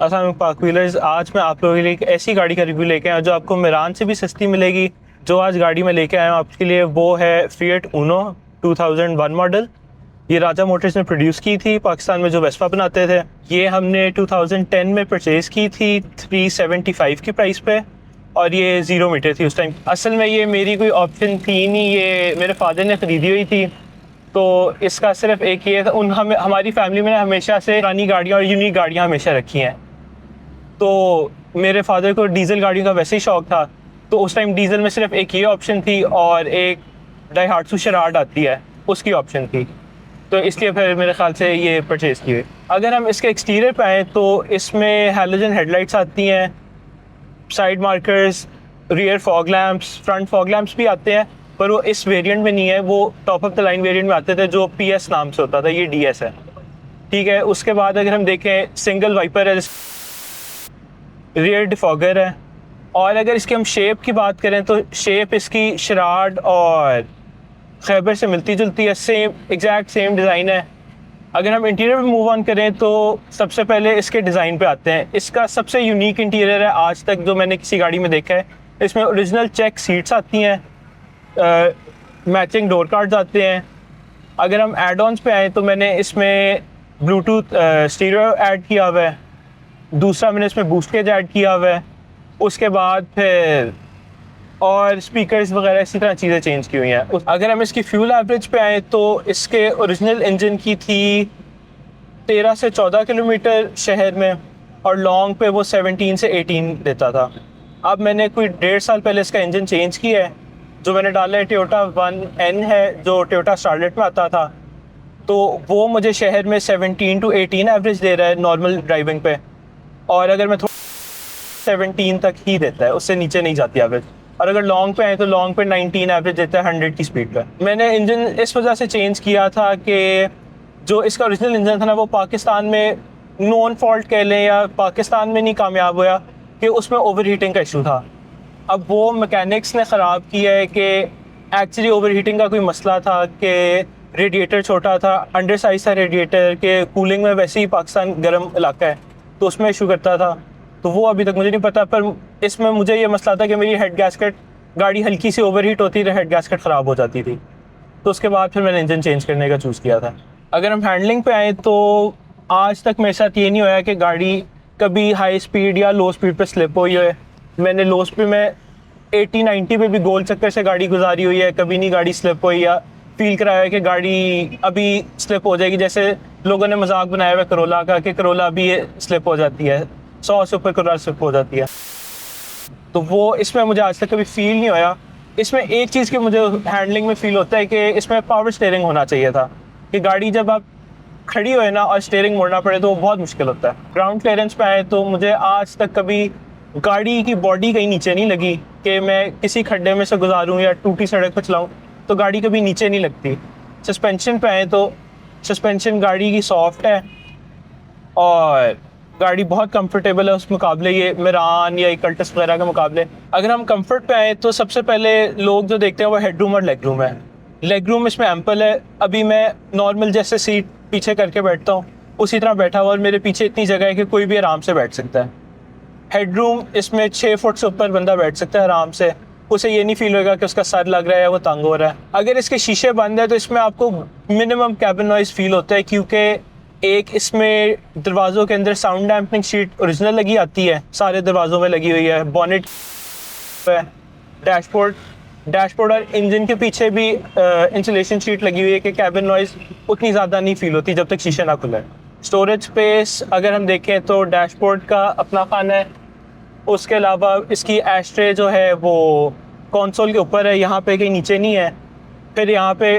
अस्सलाम पाक व्हीलर्स, आज मैं आप लोगों के लिए एक ऐसी गाड़ी का रिव्यू लेके आया जो आपको मिरान से भी सस्ती मिलेगी। जो आज गाड़ी में लेके आया हूँ आपके लिए वो है फिएट ऊनो 2001 मॉडल। ये राजा मोटर्स ने प्रोड्यूस की थी, पाकिस्तान में जो वेस्पा बनाते थे। ये हमने 2010 में परचेज़ की थी 375 की प्राइस पे, और ये 0 मीटर थी उस टाइम। असल में ये मेरी कोई ऑप्शन थी नहीं, ये मेरे फादर ने ख़रीदी हुई थी। तो इसका सिर्फ एक ये था, हमारी फैमिली में हमेशा से पुरानी गाड़ियाँ और यूनिक गाड़ियाँ हमेशा रखी हैं। तो मेरे फादर को डीज़ल गाड़ियों का वैसे ही शौक़ था, तो उस टाइम डीज़ल में सिर्फ एक ये ऑप्शन थी और एक डाइहाट्सू शराड आती है उसकी ऑप्शन थी। तो इसलिए फिर मेरे ख्याल से ये परचेज़ की हुई। अगर हम इसके एक्सटीरियर पे आएँ तो इसमें हैलोजन हेडलाइट्स आती हैं, side markers, rear fog lamps, front fog lamps भी आते हैं, पर वो इस वेरिएंट में नहीं है। वो top of the line variant में आते थे जो PS नाम से होता था, ये DS है। ठीक है, उसके बाद अगर हम देखें सिंगल वाइपर है, रियर डिफॉगर है। और अगर इसकी हम शेप की बात करें तो शेप इसकी शराड और खैबर से मिलती जुलती है, सेम एग्जैक्ट सेम डिज़ाइन है। अगर हम इंटीरियर पे मूव ऑन करें तो सबसे पहले इसके डिज़ाइन पे आते हैं। इसका सबसे यूनिक इंटीरियर है आज तक जो मैंने किसी गाड़ी में देखा है। इसमें ओरिजिनल चेक सीट्स आती हैं, मैचिंग डोर कार्ड्स आते हैं। अगर हम एड ऑन्स पे आए तो मैंने इसमें ब्लूटूथ स्टीरियो ऐड किया हुआ है, दूसरा मैंने इसमें बूस्ट केज ऐड किया हुआ है, उसके बाद फिर और स्पीकर्स वगैरह इसी तरह चीज़ें चेंज की हुई हैं। अगर हम इसकी फ्यूल एवरेज पे आए तो इसके ओरिजिनल इंजन की थी 13 से 14 किलोमीटर शहर में, और लॉन्ग पे वो 17 से 18 देता था। अब मैंने कोई 1.5 साल पहले इसका इंजन चेंज किया है। जो मैंने डाला है टोयोटा 1N है, जो टोयोटा स्टारलेट में आता था, तो वो मुझे शहर में 17 to 18 एवरेज दे रहा है नॉर्मल ड्राइविंग पे, और अगर मैं 17 तक ही देता है, उससे नीचे नहीं जाती एवरेज। और अगर लॉन्ग पे आए तो लॉन्ग पे 19 एवरेज देता है 100 की स्पीड पे। मैंने इंजन इस वजह से चेंज किया था कि जो इसका ओरिजिनल इंजन था ना, वो पाकिस्तान में नॉन फॉल्ट कह लें या पाकिस्तान में नहीं कामयाब हुआ कि उसमें ओवर हीटिंग का इशू था। अब वो मैकेनिक्स ने ख़राब किया है कि एक्चुअली ओवर हीटिंग का कोई मसला था कि रेडिएटर छोटा था, अंडर साइज था रेडिएटर के, कूलिंग में वैसे ही पाकिस्तान गर्म इलाका है तो उसमें इशू करता था। तो वो अभी तक मुझे नहीं पता, पर इसमें मुझे ये मसला था कि मेरी हेड गैस्केट, गाड़ी हल्की सी ओवर हीट होती तो हेड गैस्केट ख़राब हो जाती थी। तो उसके बाद फिर मैंने इंजन चेंज करने का चूज़ किया था। अगर हम हैंडलिंग पे आएँ तो आज तक मेरे साथ ये नहीं हुआ कि गाड़ी कभी हाई स्पीड या लो स्पीड पे स्लिप हुई है। मैंने लो स्पीड में 80-90 पे भी गोल चक्कर से गाड़ी गुजारी हुई है, कभी नहीं गाड़ी स्लिप हुई या फील कराया है कि गाड़ी अभी स्लिप हो जाएगी। जैसे लोगों ने मजाक बनाया हुआ करोला का कि करोला अभी स्लिप हो जाती है, 100 से ऊपर करोला स्लिप हो जाती है। तो वो इसमें मुझे आज तक कभी फील नहीं होया। इसमें एक चीज़ की मुझे हैंडलिंग में फ़ील होता है कि इसमें पावर स्टीयरिंग होना चाहिए था, कि गाड़ी जब आप खड़ी हो ना और स्टीयरिंग मोड़ना पड़े तो वो बहुत मुश्किल होता है। ग्राउंड क्लियरेंस पे आए तो मुझे आज तक कभी गाड़ी की बॉडी कहीं नीचे नहीं लगी कि मैं किसी खड्डे में से गुजारूं या टूटी सड़क पर चलाऊं तो गाड़ी कभी नीचे नहीं लगती। सस्पेंशन पे आए तो सस्पेंशन गाड़ी की सॉफ्ट है और गाड़ी बहुत कंफर्टेबल है उस मुकाबले, ये मिरान या कल्टस वगैरह के मुकाबले। अगर हम कंफर्ट पे आए तो सबसे पहले लोग जो देखते हैं वो हेडरूम और लेग रूम है। लेग रूम इसमें एम्पल है। अभी मैं नॉर्मल जैसे सीट पीछे करके बैठता हूँ उसी तरह बैठा हुआ, और मेरे पीछे इतनी जगह है कि कोई भी आराम से बैठ सकता है। हेडरूम इसमें 6 फुट से ऊपर बंदा बैठ सकता है आराम से, उसे ये नहीं फील होगा कि उसका सर लग रहा है या वो तंग हो रहा है। अगर इसके शीशे बंद है तो इसमें आपको मिनिमम कैबिन नॉइज़ फील होता है, क्योंकि एक इसमें दरवाज़ों के अंदर साउंड डैम्पनिंग शीट ओरिजिनल लगी आती है, सारे दरवाज़ों में लगी हुई है। बॉनेट पे डैशबोर्ड और इंजन के पीछे भी इंसुलेशन शीट लगी हुई है कि कैबिन नॉइज़ उतनी ज़्यादा नहीं फील होती जब तक शीशे ना खुले। स्टोरेज स्पेस अगर हम देखें तो डैशबोर्ड का अपना खाना है, उसके अलावा इसकी एस्ट्रे जो है वो कंसोल के ऊपर है, यहाँ पे कहीं नीचे नहीं है। फिर यहाँ पे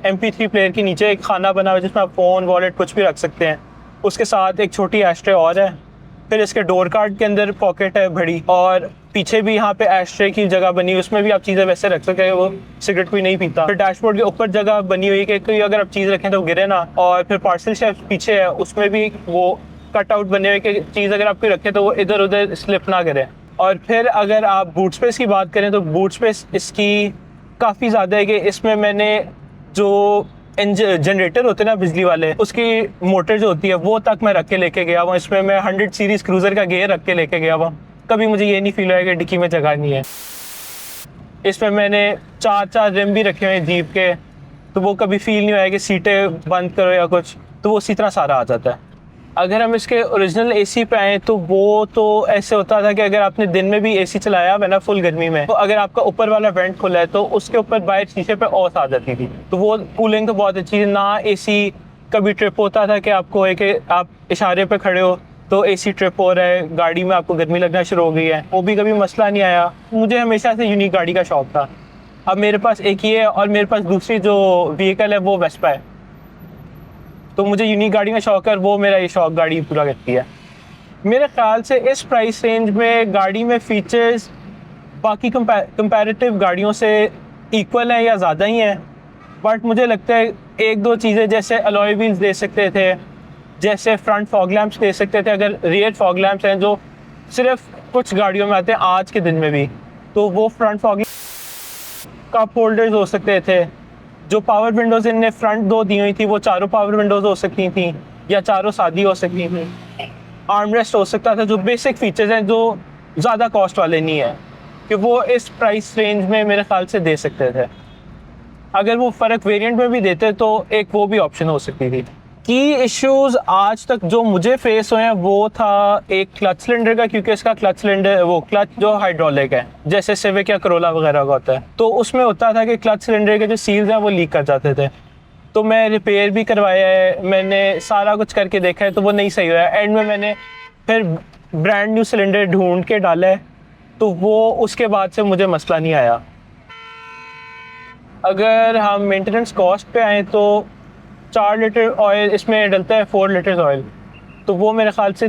MP3 प्लेयर के नीचे एक खाना बना हुआ है जिसमें आप फ़ोन, वॉलेट कुछ भी रख सकते हैं। उसके साथ एक छोटी एस्ट्रे और है। फिर इसके डोर कार्ड के अंदर पॉकेट है बड़ी, और पीछे भी यहाँ पे एस्ट्रे की जगह बनी हुई, उसमें भी आप चीज़ें वैसे रख सकते हैं, वो सिगरेट कोई नहीं पीता। फिर डैशबोर्ड के ऊपर जगह बनी हुई है कि कोई अगर आप चीज़ रखें तो गिरे ना। और फिर पार्सल शेल्फ पीछे है, उसमें भी वो कट आउट बने हुए कि चीज़ अगर आप कोई रखें तो वो इधर उधर स्लिप ना करे। और फिर अगर आप बूट स्पेस की बात करें तो बूट स्पेस इसकी काफ़ी ज़्यादा है कि इसमें मैंने जो जनरेटर होते हैं ना बिजली वाले, उसकी मोटर जो होती है वो तक मैं रख के लेके गया हुआ। इसमें मैं 100 सीरीज क्रूज़र का गेयर रख के लेके गया हुआ। कभी मुझे ये नहीं फील हुआ कि डिक्की में जगह नहीं है। इसमें मैंने 4 रिम भी रखे हुए हैं जीप के, तो वो कभी फील नहीं हुआ कि सीटें बंद करो या कुछ, तो वो उसी तरह सारा आ जाता है। अगर हम इसके ओरिजिनल एसी पे आएँ तो वो तो ऐसे होता था कि अगर आपने दिन में भी एसी चलाया है ना फुल गर्मी में, तो अगर आपका ऊपर वाला वेंट खुला है तो उसके ऊपर बाहर शीशे पे ओस आ जाती थी। तो वो कूलिंग तो बहुत अच्छी थी ना। एसी कभी ट्रिप होता था कि आपको है कि आप इशारे पे खड़े हो तो एसी ट्रिप हो रहा है, गाड़ी में आपको गर्मी लगना शुरू हो गई है, वो भी कभी मसला नहीं आया। मुझे हमेशा से यूनिक गाड़ी का शौक था। अब मेरे पास एक ही है और मेरे पास दूसरी जो व्हीकल है वो वेस्पा है, तो मुझे यूनिक गाड़ी का शौक है और वो मेरा ये शौक गाड़ी पूरा करती है। मेरे ख्याल से इस प्राइस रेंज में गाड़ी में फ़ीचर्स बाकी कंपैरेटिव गाड़ियों से इक्वल हैं या ज़्यादा ही हैं, बट मुझे लगता है एक दो चीज़ें जैसे अलॉय व्हील्स दे सकते थे, जैसे फ्रंट फॉग लैंप्स दे सकते थे। अगर रियर फॉग लैंप्स हैं जो सिर्फ कुछ गाड़ियों में आते हैं आज के दिन में भी, तो वो फ्रंट फॉग कप होल्डर्स हो सकते थे। जो पावर विंडोज़ इनने फ्रंट 2 दी हुई थी वो चारों पावर विंडोज़ हो सकती थी या चारों सादी हो सकती थी। आर्मरेस्ट हो सकता था, जो बेसिक फीचर्स हैं जो ज़्यादा कॉस्ट वाले नहीं है, कि वो इस प्राइस रेंज में मेरे ख्याल से दे सकते थे। अगर वो फ़र्क वेरिएंट में भी देते तो एक वो भी ऑप्शन हो सकती थी। की इश्यूज़ आज तक जो मुझे फेस हुए हैं वो था एक क्लच सिलेंडर का, क्योंकि इसका क्लच सिलेंडर वो क्लच जो हाइड्रोलिक है जैसे सिविक या करोला वगैरह का होता है, तो उसमें होता था कि क्लच सिलेंडर के जो सील्स हैं वो लीक कर जाते थे। तो मैं रिपेयर भी करवाया है, मैंने सारा कुछ करके देखा है, तो वो नहीं सही हुआ है। एंड में मैंने फिर ब्रांड न्यू सिलेंडर ढूंढ के डाला है, तो वो उसके बाद से मुझे मसला नहीं आया। अगर हम मेंटेनेंस कॉस्ट पे आएँ तो 4 लीटर ऑयल इसमें डलता है, 4 लीटर्स ऑयल, तो वो मेरे ख्याल से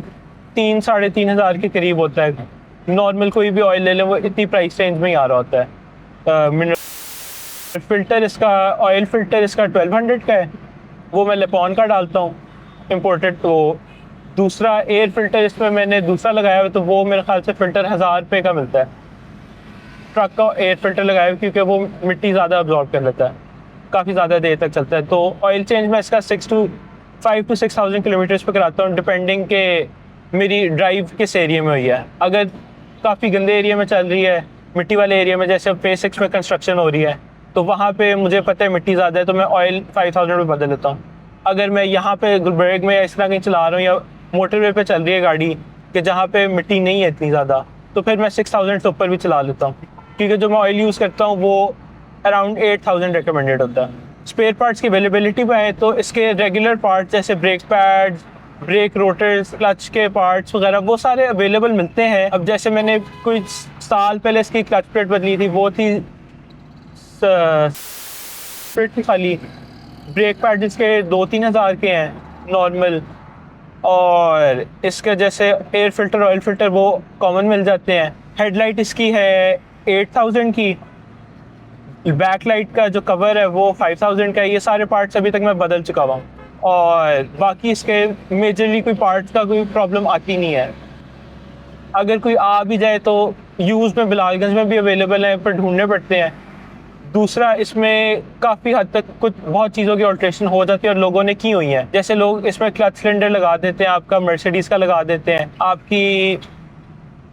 3-3.5 हज़ार के करीब होता है। नॉर्मल कोई भी ऑयल ले लें वो इतनी प्राइस रेंज में ही आ रहा होता है। मिनरल फ़िल्टर इसका ऑयल फ़िल्टर इसका 1200 का है, वो मैं लेपॉन का डालता हूँ इम्पोर्टेड। तो दूसरा एयर फ़िल्टर इसमें मैंने दूसरा लगाया हुआ, तो वो मेरे ख्याल से फ़िल्टर 1000 रुपये का मिलता है। ट्रक का एयर फ़िल्टर लगाया हुआ क्योंकि वो मिट्टी ज़्यादा अब्जॉर्ब कर लेता है, काफ़ी ज़्यादा देर तक चलता है। तो ऑयल चेंज मैं इसका 5 to 6,000 किलोमीटर्स पे कराता हूँ, डिपेंडिंग के मेरी ड्राइव किस एरिया में हुई है। अगर काफ़ी गंदे एरिया में चल रही है, मिट्टी वाले एरिया में, जैसे फेज़ 6 में कंस्ट्रक्शन हो रही है, तो वहाँ पे मुझे पता है मिट्टी ज़्यादा है, तो मैं ऑयल 5,000 में बदल लेता हूँ। अगर मैं यहाँ पे गुलबर्ग में इस तरह कहीं चला रहा हूँ या मोटरवे पे चल रही है गाड़ी कि जहाँ पे मिट्टी नहीं है इतनी ज़्यादा, तो फिर मैं 6,000 से ऊपर भी चला लेता हूँ, क्योंकि जो मैं ऑयल यूज़ करता हूँ वो अराउंड 8,000 रिकमेंडेड होता है। स्पेयर पार्ट्स की अवेलेबिलिटी पे आए तो इसके रेगुलर पार्ट्स जैसे brake pads, brake rotors, clutch के पार्ट्स वगैरह वो सारे अवेलेबल मिलते हैं। अब जैसे मैंने कुछ साल पहले इसकी क्लच प्लेट बदली थी, वो थी खाली। ब्रेक पैड इसके 2-3 हज़ार के हैं नॉर्मल, और इसके जैसे एयर फ़िल्टर ऑयल फ़िल्टर वो कॉमन मिल जाते हैं। हेडलाइट इसकी है 8,000 की, बैक लाइट का जो कवर है वो 5,000 का है। ये सारे पार्ट्स अभी तक मैं बदल चुका हुआ हूँ, और बाकी इसके मेजरली कोई पार्ट्स का कोई प्रॉब्लम आती नहीं है। अगर कोई आ भी जाए तो यूज़ में बिलालगंज में भी अवेलेबल है, पर ढूंढने पड़ते हैं। दूसरा, इसमें काफ़ी हद तक कुछ बहुत चीज़ों की ऑल्ट्रेशन हो जाती है और लोगों ने की हुई है। जैसे लोग इसमें क्लच सिलेंडर लगा देते हैं, आपका मर्सिडीज़ का लगा देते हैं, आपकी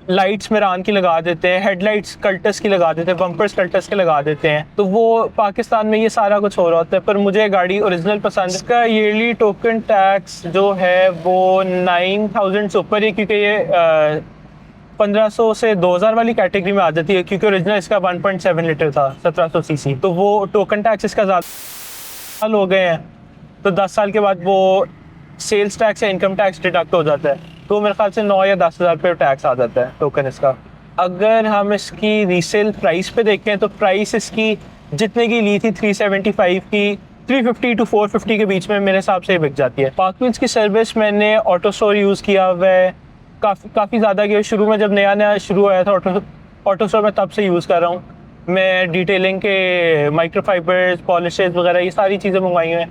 लाइट्स मिरान की लगा देते हैं, हेडलाइट्स कल्टस की लगा देते हैं, बम्पर्स कल्टस के लगा देते हैं। तो वो पाकिस्तान में ये सारा कुछ हो रहा होता है, पर मुझे गाड़ी ओरिजिनल पसंद है। इसका ईयरली टोकन टैक्स जो है वो 9,000 से ऊपर ही, क्योंकि ये 1500 से 2000 वाली कैटेगरी में आ जाती है, क्योंकि ओरिजिनल इसका 1.7 लीटर था 1700 सीसी। तो वो टोकन टैक्स इसका ज़्यादा साल हो गए हैं, तो 10 साल के बाद वो सेल्स टैक्स या इनकम टैक्स डिडक्ट हो जाता है, तो मेरे ख्याल से 9 या 10 हज़ार रुपये टैक्स आ जाता है टोकन इसका। अगर हम इसकी रीसेल प्राइस पे देखें तो प्राइस इसकी जितने की ली थी 375 की 350 to 450 के बीच में मेरे हिसाब से बिक जाती है। पार्क व्हील्स की सर्विस मैंने ऑटो स्टोर यूज़ किया हुआ है, काफ़ी ज़्यादा किया। शुरू में जब नया शुरू हुआ था ऑटो स्टोर में, तब से यूज़ कर रहा हूँ मैं। डिटेलिंग के माइक्रोफाइबर्स, पॉलिशेस वगैरह ये सारी चीज़ें मंगवाई हुई हैं,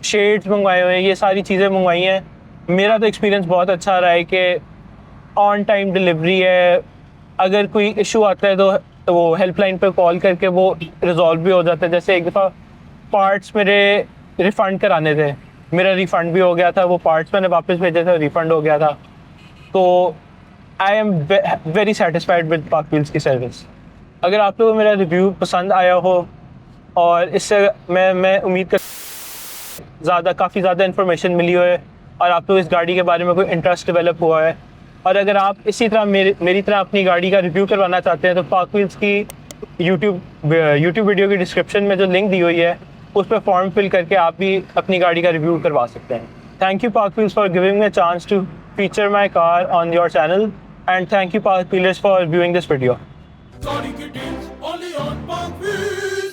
शेड्स मंगवाए हुए हैं, ये सारी चीज़ें मंगवाई हैं। मेरा तो एक्सपीरियंस बहुत अच्छा रहा है कि ऑन टाइम डिलीवरी है। अगर कोई इशू आता है तो वो हेल्पलाइन पे कॉल करके वो रिजॉल्व भी हो जाता है। जैसे एक दफ़ा पार्ट्स मेरे रिफ़ंड कराने थे, मेरा रिफ़ंड भी हो गया था, वो पार्ट्स मैंने वापस भेजे थे, रिफ़ंड हो गया था। तो I am very satisfied with पाक व्हील्स की सर्विस। अगर आप लोगों को मेरा रिव्यू पसंद आया हो और इससे मैं उम्मीद कर काफ़ी ज़्यादा इन्फॉर्मेशन मिली हो है और आप लोग इस गाड़ी के बारे में कोई इंटरेस्ट डेवलप हुआ है, और अगर आप इसी तरह मेरी तरह अपनी गाड़ी का रिव्यू करवाना चाहते हैं, तो पाक व्हील्स की यूट्यूब वीडियो की डिस्क्रिप्शन में जो लिंक दी हुई है उस पर फॉर्म फिल करके आप भी अपनी गाड़ी का रिव्यू करवा सकते हैं। Thank you PakWheels for giving me a chance to feature my car on your channel, and thank you PakWheels for viewing this video.